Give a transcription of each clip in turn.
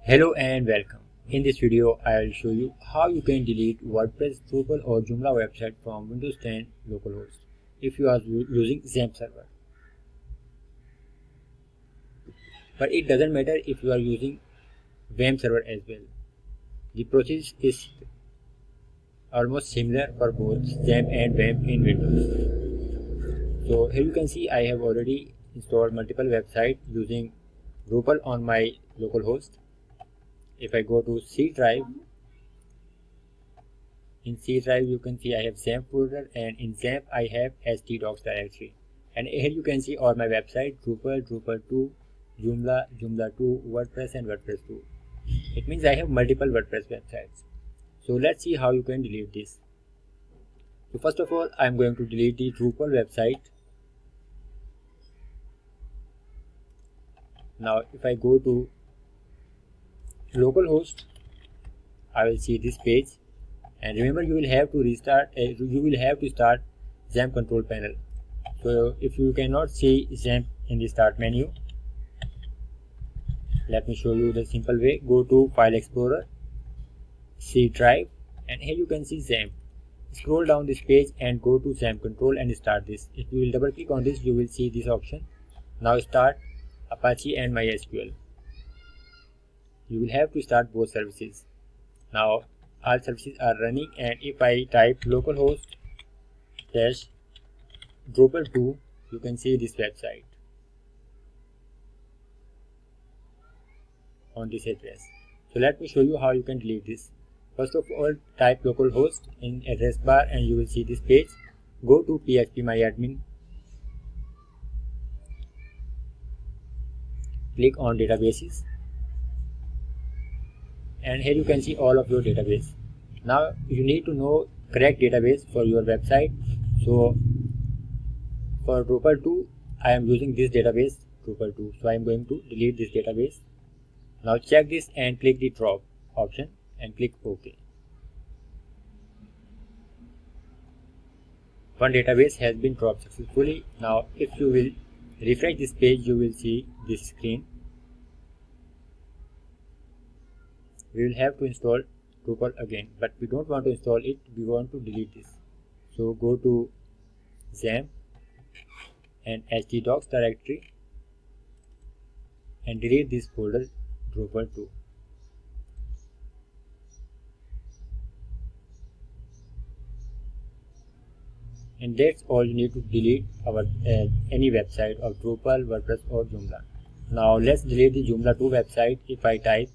Hello and welcome. In this video, I will show you how you can delete WordPress, Drupal or Joomla website from Windows 10 localhost if you are using XAMPP server. But it doesn't matter if you are using WAMP server as well. The process is almost similar for both XAMPP and WAMP in Windows. So here you can see I have already installed multiple websites using Drupal on my localhost. If I go to C drive, in C drive you can see I have XAMPP folder, and in XAMPP I have htdocs directory. And here you can see all my website: Drupal, Drupal 2, Joomla, Joomla 2, WordPress and WordPress 2. It means I have multiple WordPress websites. So let's see how you can delete this. So first of all, I am going to delete the Drupal website. Now if I go to localhost, I will see this page. And remember, you will have to start XAMPP control panel. So if you cannot see XAMPP in the start menu, let me show you the simple way. Go to File Explorer, C drive, and here you can see XAMPP. Scroll down this page and go to XAMPP control and start this. If you will double click on this, you will see this option. Now start Apache and MySQL. You will have to start both services. Now all services are running, and if I type localhost /Drupal 2, you can see this website on this address. So let me show you how you can delete this. First of all, type localhost in address bar and you will see this page. Go to phpMyAdmin, click on databases, and here you can see all of your database. Now you need to know correct database for your website. So for Drupal 2, I am using this database, Drupal 2. So I am going to delete this database. Now check this and click the drop option and click OK. One database has been dropped successfully. Now if you will refresh this page, you will see this screen. We will have to install Drupal again, but we don't want to install it, we want to delete this. So go to XAMPP and htdocs directory and delete this folder Drupal 2. And that's all you need to delete our any website of Drupal, WordPress or Joomla. Now let's delete the Joomla 2 website. If I type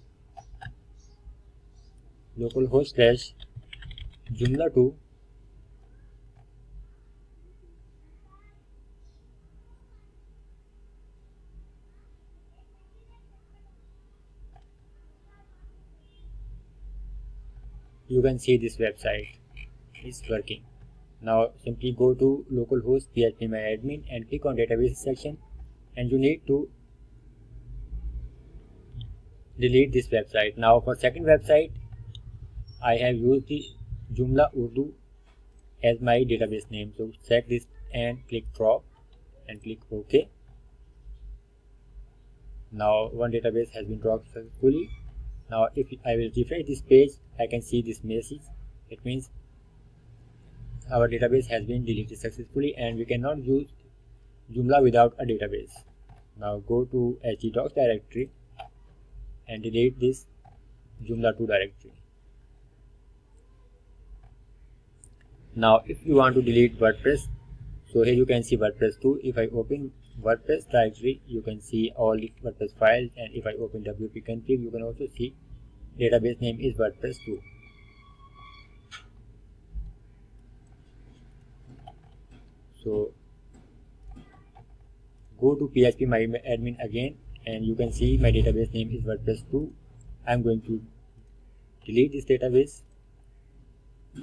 localhost /Joomla 2, you can see this website is working. Now simply go to localhost phpMyAdmin and click on database section, and you need to delete this website. Now for second website, I have used the Joomla Urdu as my database name. So check this and click drop and click OK. Now one database has been dropped successfully. Now if I will refresh this page, I can see this message. It means our database has been deleted successfully and we cannot use Joomla without a database. Now go to htdocs directory and delete this Joomla 2 directory. Now if you want to delete WordPress, so here you can see WordPress 2. If I open WordPress directory, you can see all the WordPress files, and if I open wp-config, you can also see database name is WordPress 2. So go to phpMyAdmin again and you can see my database name is WordPress 2. I am going to delete this database,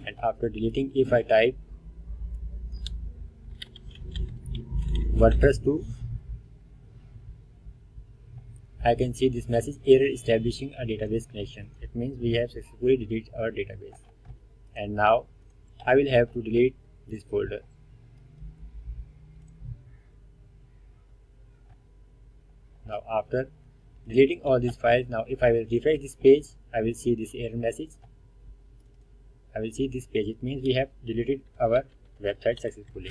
and after deleting, if I type WordPress 2, I can see this message: error establishing a database connection. It means we have successfully deleted our database. And now I will have to delete this folder. Now after deleting all these files. Now if I will refresh this page, I will see this error message. I will see this page. It means we have deleted our website successfully.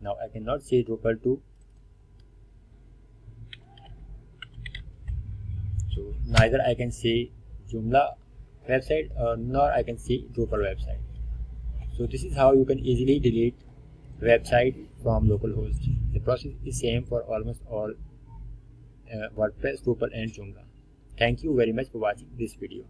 Now I cannot see Drupal 2, so neither I can see Joomla website nor I can see Drupal website. So this is how you can easily delete website from localhost. The process is same for almost all WordPress, Drupal and Joomla. Thank you very much for watching this video.